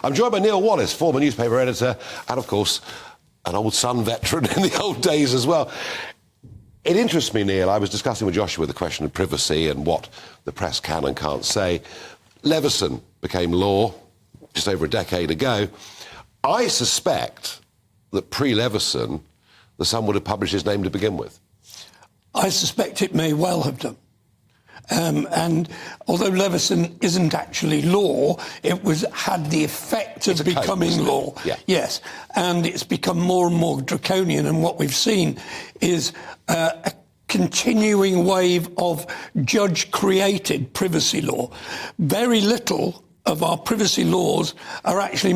I'm joined by Neil Wallis, former newspaper editor, and of course, an old Sun veteran in the old days as well. It interests me, Neil, I was discussing with Joshua the question of privacy and what the press can and can't say. Leveson became law just over a decade ago. I suspect that pre-Leveson, the Sun would have published his name to begin with. I suspect it may well have done. And although Leveson isn't actually law, it had the effect of becoming law. Yeah. Yes, and it's become more and more draconian, and what we've seen is a continuing wave of judge-created privacy law. Very little of our privacy laws are actually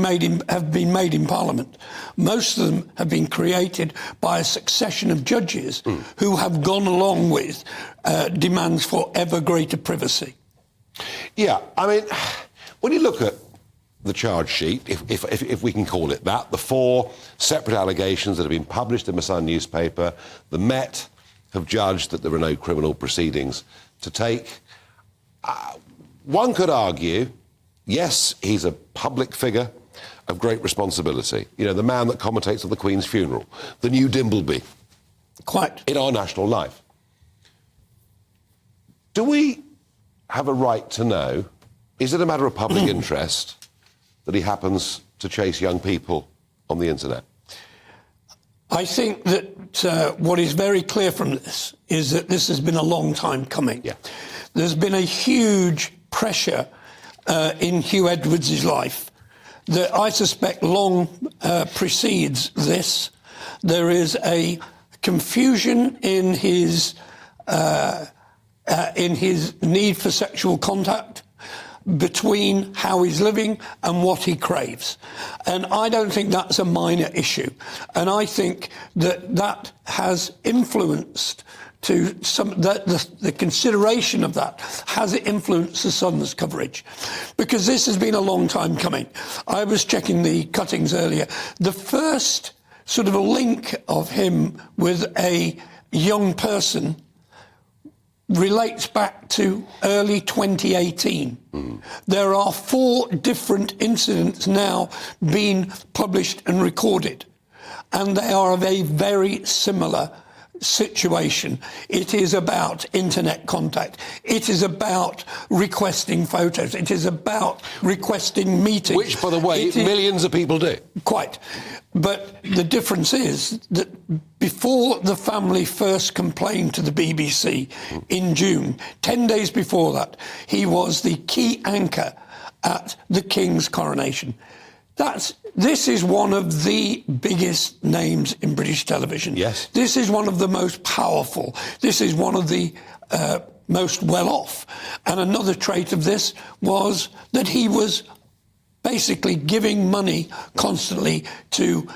have been made in Parliament. Most of them have been created by a succession of judges who have gone along with demands for ever greater privacy. Yeah, I mean, when you look at the charge sheet, if we can call it that, the 4 separate allegations that have been published in the Sun newspaper, the Met have judged that there are no criminal proceedings to take. One could argue, yes, he's a public figure of great responsibility. You know, the man that commentates on the Queen's funeral, the new Dimbleby. Quite. In our national life. Do we have a right to know, is it a matter of public interest that he happens to chase young people on the internet? I think that what is very clear from this is that this has been a long time coming. Yeah. There's been a huge pressure in Huw Edwards' life that I suspect long precedes this. There is a confusion in his need for sexual contact between how he's living and what he craves. And I don't think that's a minor issue. And I think that has influenced to some, the consideration of that has influenced the Sun's coverage, because this has been a long time coming. I was checking the cuttings earlier. The first sort of a link of him with a young person relates back to early 2018. There are 4 different incidents now being published and recorded, and they are of a very similar situation. It is about internet contact. It is about requesting photos. It is about requesting meetings. Which, by the way, millions of people do. Quite. But the difference is that before the family first complained to the BBC in June, 10 days before that, he was the key anchor at the King's coronation. This is one of the biggest names in British television. Yes. This is one of the most powerful. This is one of the most well-off. And another trait of this was that he was basically giving money constantly to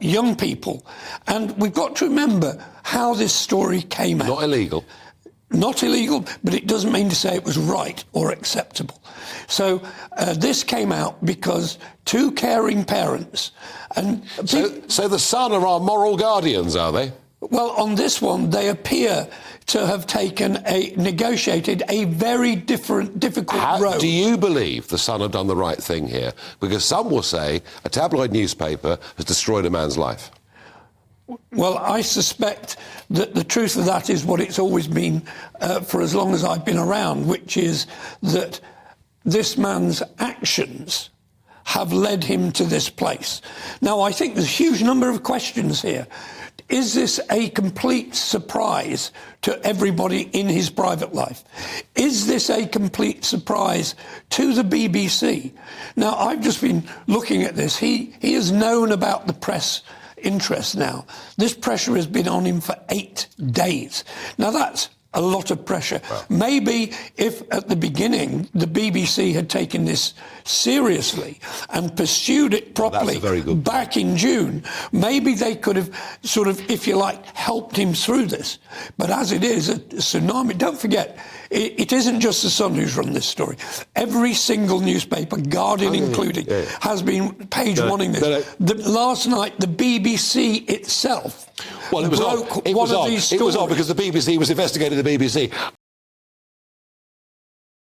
young people. And we've got to remember how this story came out. Not illegal. Not illegal, but it doesn't mean to say it was right or acceptable. So this came out because 2 caring parents... So the Sun are our moral guardians, are they? Well, on this one, they appear to have negotiated a very difficult road. Do you believe the Sun have done the right thing here? Because some will say a tabloid newspaper has destroyed a man's life. Well, I suspect that the truth of that is what it's always been for as long as I've been around, which is that this man's actions have led him to this place. Now, I think there's a huge number of questions here. Is this a complete surprise to everybody in his private life? Is this a complete surprise to the BBC? Now, I've just been looking at this. He has known about the press interest now. This pressure has been on him for 8 days. Now, that's a lot of pressure. Wow. Maybe if at the beginning the BBC had taken this seriously and pursued it properly back in June, maybe they could have sort of, if you like, helped him through this. But as it is, a tsunami, don't forget, it isn't just the Sun who's run this story. Every single newspaper, Guardian included, has been page one-ing this. Last night, the BBC itself Well, it was odd because the BBC was investigating the BBC.